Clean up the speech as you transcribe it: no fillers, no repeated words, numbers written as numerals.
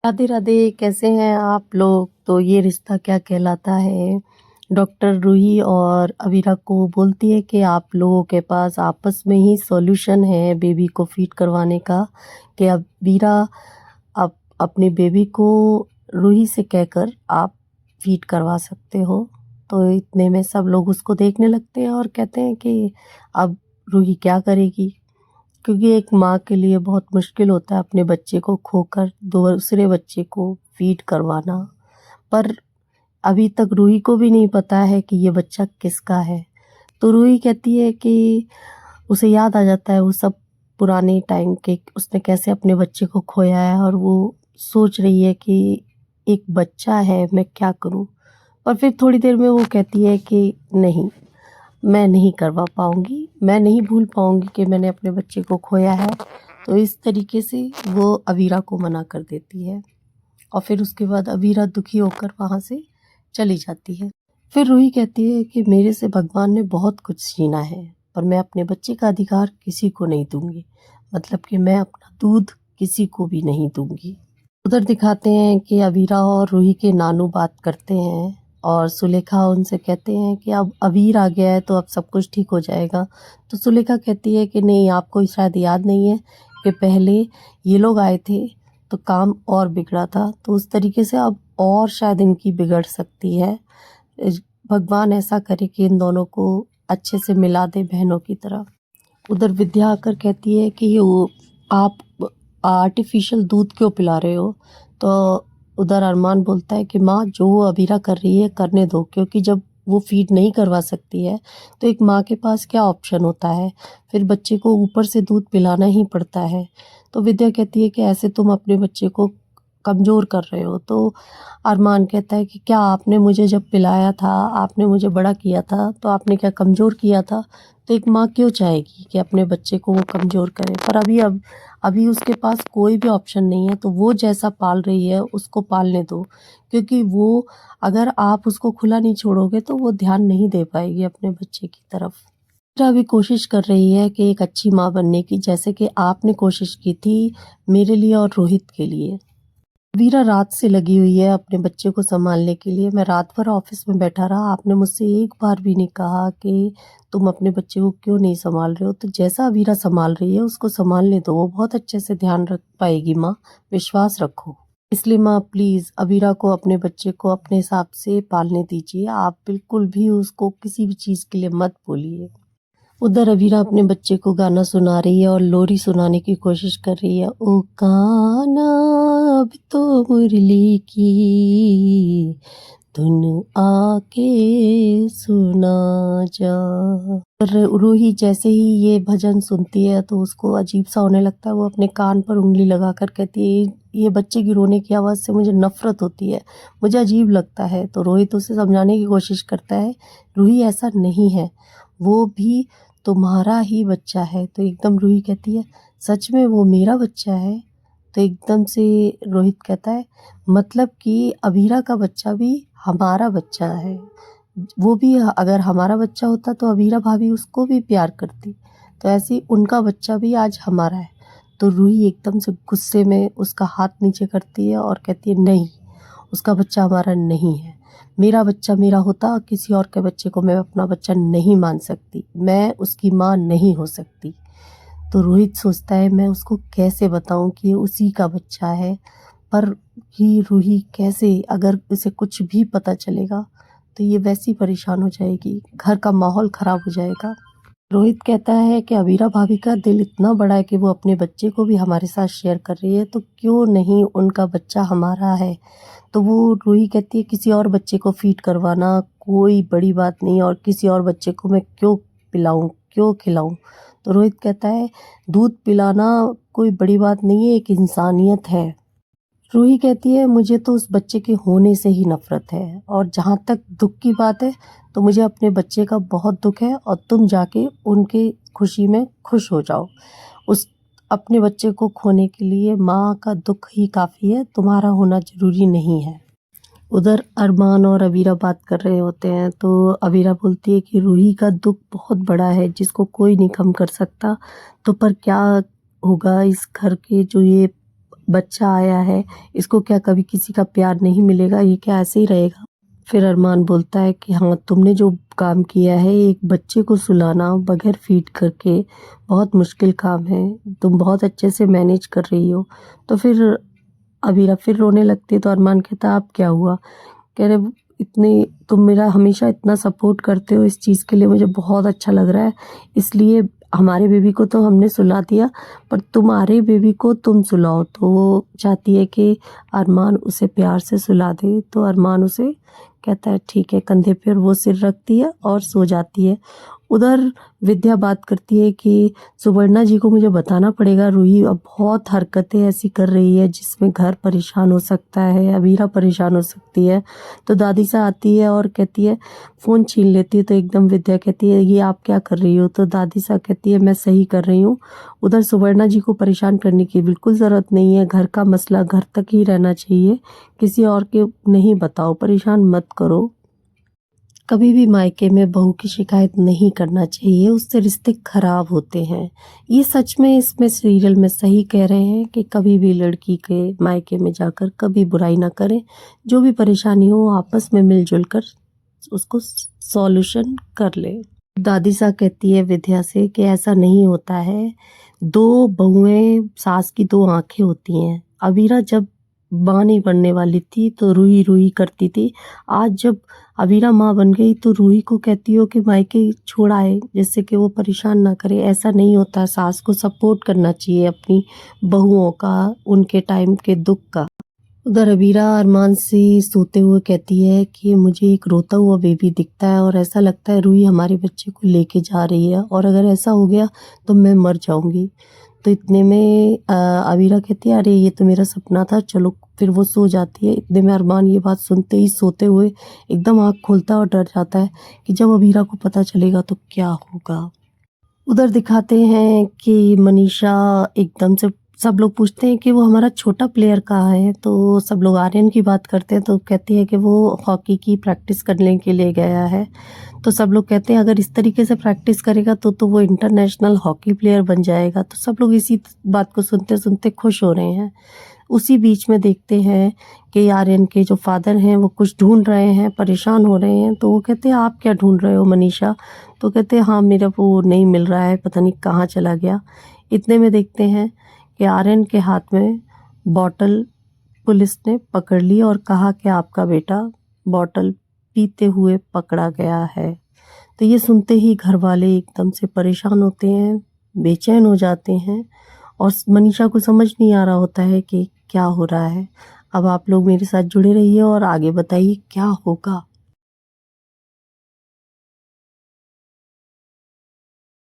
राधे राधे, कैसे हैं आप लोग। तो ये रिश्ता क्या कहलाता है। डॉक्टर रूही और अवीरा को बोलती है कि आप लोगों के पास आपस में ही सॉल्यूशन है बेबी को फीड करवाने का, कि अवीरा आप अपनी बेबी को रूही से कहकर आप फीड करवा सकते हो। तो इतने में सब लोग उसको देखने लगते हैं और कहते हैं कि अब रूही क्या करेगी, क्योंकि एक माँ के लिए बहुत मुश्किल होता है अपने बच्चे को खोकर दूसरे बच्चे को फीड करवाना। पर अभी तक रूही को भी नहीं पता है कि ये बच्चा किसका है। तो रूही कहती है कि उसे याद आ जाता है वो सब पुराने टाइम के, उसने कैसे अपने बच्चे को खोया है, और वो सोच रही है कि एक बच्चा है, मैं क्या करूं। पर फिर थोड़ी देर में वो कहती है कि नहीं, मैं नहीं करवा पाऊँगी, मैं नहीं भूल पाऊँगी कि मैंने अपने बच्चे को खोया है। तो इस तरीके से वो अवीरा को मना कर देती है और फिर उसके बाद अवीरा दुखी होकर वहाँ से चली जाती है। फिर रूही कहती है कि मेरे से भगवान ने बहुत कुछ छीना है, पर मैं अपने बच्चे का अधिकार किसी को नहीं दूँगी। मतलब कि मैं अपना दूध किसी को भी नहीं दूँगी। उधर दिखाते हैं कि अवीरा और रूही के नानू बात करते हैं और सुलेखा उनसे कहते हैं कि अब अवीर आ गया है तो अब सब कुछ ठीक हो जाएगा। तो सुलेखा कहती है कि नहीं, आपको शायद याद नहीं है कि पहले ये लोग आए थे तो काम और बिगड़ा था, तो उस तरीके से अब और शायद इनकी बिगड़ सकती है। भगवान ऐसा करे कि इन दोनों को अच्छे से मिला दे बहनों की तरह। उधर विद्या आकर कहती है कि वो आप आर्टिफिशियल दूध क्यों पिला रहे हो। तो उधर अरमान बोलता है कि माँ, जो वो अबीरा कर रही है करने दो, क्योंकि जब वो फीड नहीं करवा सकती है तो एक माँ के पास क्या ऑप्शन होता है, फिर बच्चे को ऊपर से दूध पिलाना ही पड़ता है। तो विद्या कहती है कि ऐसे तुम अपने बच्चे को कमज़ोर कर रहे हो। तो अरमान कहता है कि क्या आपने मुझे जब पिलाया था, आपने मुझे बड़ा किया था, तो आपने क्या कमज़ोर किया था। तो एक माँ क्यों चाहेगी कि अपने बच्चे को वो कमज़ोर करे। पर अभी उसके पास कोई भी ऑप्शन नहीं है, तो वो जैसा पाल रही है उसको पालने दो, क्योंकि वो अगर आप उसको खुला नहीं छोड़ोगे तो वो ध्यान नहीं दे पाएगी अपने बच्चे की तरफ। मीरा भी कोशिश कर रही है कि एक अच्छी माँ बनने की, जैसे कि आपने कोशिश की थी मेरे लिए और रोहित के लिए। वीरा रात से लगी हुई है अपने बच्चे को संभालने के लिए। मैं रात भर ऑफिस में बैठा रहा, आपने मुझसे एक बार भी नहीं कहा कि तुम अपने बच्चे को क्यों नहीं संभाल रहे हो। तो जैसा वीरा संभाल रही है उसको संभालने दो, वो बहुत अच्छे से ध्यान रख पाएगी माँ, विश्वास रखो। इसलिए माँ प्लीज़ अवीरा को, अपने बच्चे को अपने हिसाब से पालने दीजिए, आप बिल्कुल भी उसको किसी भी चीज़ के लिए मत बोलिए। उधर अवीरा अपने बच्चे को गाना सुना रही है और लोरी सुनाने की कोशिश कर रही है। ओ काना, अब तो मुरली की धुन आके सुना जा। पर रूही जैसे ही ये भजन सुनती है तो उसको अजीब सा होने लगता है। वो अपने कान पर उंगली लगाकर कहती है, ये बच्चे की रोने की आवाज़ से मुझे नफरत होती है, मुझे अजीब लगता है। तो रोहित उसे समझाने की कोशिश करता है, रूही ऐसा नहीं है, वो भी तुम्हारा ही बच्चा है। तो एकदम रूही कहती है, सच में वो मेरा बच्चा है। तो एकदम से रोहित कहता है, मतलब कि अवीरा का बच्चा भी हमारा बच्चा है। वो भी अगर हमारा बच्चा होता तो अवीरा भाभी उसको भी प्यार करती, तो ऐसे ही उनका बच्चा भी आज हमारा है। तो रूही एकदम से गुस्से में उसका हाथ नीचे करती है और कहती है, नहीं, उसका बच्चा हमारा नहीं है। मेरा बच्चा मेरा होता, किसी और के बच्चे को मैं अपना बच्चा नहीं मान सकती, मैं उसकी माँ नहीं हो सकती। तो रोहित सोचता है, मैं उसको कैसे बताऊं कि ये उसी का बच्चा है। पर ही रूही कैसे, अगर उसे कुछ भी पता चलेगा तो ये वैसी परेशान हो जाएगी, घर का माहौल खराब हो जाएगा। रोहित कहता है कि अवीरा भाभी का दिल इतना बड़ा है कि वो अपने बच्चे को भी हमारे साथ शेयर कर रही है, तो क्यों नहीं उनका बच्चा हमारा है। तो वो रूही कहती है, किसी और बच्चे को फीड करवाना कोई बड़ी बात नहीं, और किसी और बच्चे को मैं क्यों पिलाऊं, क्यों खिलाऊं। तो रोहित कहता है, दूध पिलाना कोई बड़ी बात नहीं है, एक इंसानियत है। रूही कहती है, मुझे तो उस बच्चे के होने से ही नफरत है, और जहाँ तक दुख की बात है तो मुझे अपने बच्चे का बहुत दुख है, और तुम जाके उनके खुशी में खुश हो जाओ। उस अपने बच्चे को खोने के लिए माँ का दुख ही काफ़ी है, तुम्हारा होना ज़रूरी नहीं है। उधर अरमान और अवीरा बात कर रहे होते हैं, तो अवीरा बोलती है कि रूही का दुख बहुत बड़ा है जिसको कोई नहीं कम कर सकता। तो पर क्या होगा इस घर के जो ये बच्चा आया है, इसको क्या कभी किसी का प्यार नहीं मिलेगा, ये क्या ऐसे ही रहेगा? फिर अरमान बोलता है कि हाँ, तुमने जो काम किया है एक बच्चे को सुलाना बगैर फीड करके बहुत मुश्किल काम है, तुम बहुत अच्छे से मैनेज कर रही हो। तो फिर अबीरा फिर रोने लगती है, तो अरमान कहता है अब क्या हुआ? कह रहे इतने तुम मेरा हमेशा इतना सपोर्ट करते हो, इस चीज़ के लिए मुझे बहुत अच्छा लग रहा है, इसलिए हमारे बेबी को तो हमने सुला दिया, पर तुम्हारे बेबी को तुम सुलाओ। तो वो चाहती है कि अरमान उसे प्यार से सुला दे, तो अरमान उसे कहता है ठीक है, कंधे पर वो सिर रखती है और सो जाती है। उधर विद्या बात करती है कि सुवर्णा जी को मुझे बताना पड़ेगा, रूही अब बहुत हरकतें ऐसी कर रही है जिसमें घर परेशान हो सकता है, अबीरा परेशान हो सकती है। तो दादी सा आती है और कहती है, फ़ोन छीन लेती है। तो एकदम विद्या कहती है ये आप क्या कर रही हो? तो दादी सा कहती है मैं सही कर रही हूँ, उधर सुवर्णा जी को परेशान करने की बिल्कुल ज़रूरत नहीं है, घर का मसला घर तक ही रहना चाहिए, किसी और के नहीं बताओ, परेशान मत करो। कभी भी मायके में बहू की शिकायत नहीं करना चाहिए, उससे रिश्ते खराब होते हैं। ये सच में इसमें सीरियल में सही कह रहे हैं कि कभी भी लड़की के मायके में जाकर कभी बुराई ना करें, जो भी परेशानी हो आपस में मिलजुल कर उसको सॉल्यूशन कर ले। दादी सा कहती है विद्या से कि ऐसा नहीं होता है, दो बहुएं सास की दो आंखें होती हैं। अबीरा जब माँ नहीं बनने वाली थी तो रूही रूही करती थी, आज जब अबीरा माँ बन गई तो रूही को कहती हो कि मायके छोड़ आए, जिससे कि वो परेशान ना करे। ऐसा नहीं होता, सास को सपोर्ट करना चाहिए अपनी बहुओं का, उनके टाइम के दुख का। उधर अबीरा अरमान से सोते हुए कहती है कि मुझे एक रोता हुआ बेबी दिखता है और ऐसा लगता है रूही हमारे बच्चे को लेके जा रही है, और अगर ऐसा हो गया तो मैं मर जाऊंगी। तो इतने में अबीरा कहती है अरे ये तो मेरा सपना था, चलो। फिर वो सो जाती है। इतने में अरमान ये बात सुनते ही सोते हुए एकदम आँख खोलता है और डर जाता है कि जब अबीरा को पता चलेगा तो क्या होगा। उधर दिखाते हैं कि मनीषा एकदम से, सब लोग पूछते हैं कि वो हमारा छोटा प्लेयर कहाँ है, तो सब लोग आर्यन की बात करते हैं। तो कहती है कि वो हॉकी की प्रैक्टिस करने के लिए गया है। तो सब लोग कहते हैं अगर इस तरीके से प्रैक्टिस करेगा तो वो इंटरनेशनल हॉकी प्लेयर बन जाएगा। तो सब लोग इसी बात को सुनते सुनते खुश हो रहे हैं। उसी बीच में देखते हैं कि आर्यन के जो फादर हैं वो कुछ ढूंढ रहे हैं, परेशान हो रहे हैं। तो वो कहते हैं आप क्या ढूंढ रहे हो मनीषा? तो कहते हैं हाँ मेरा वो नहीं मिल रहा है, पता नहीं कहाँ चला गया। इतने में देखते हैं कि आर्यन के हाथ में बॉटल पुलिस ने पकड़ ली और कहा कि आपका बेटा बॉटल पीते हुए पकड़ा गया है। तो ये सुनते ही घर वाले एकदम से परेशान होते हैं, बेचैन हो जाते हैं, और मनीषा को समझ नहीं आ रहा होता है कि क्या हो रहा है। अब आप लोग मेरे साथ जुड़े रहिए और आगे बताइए क्या होगा।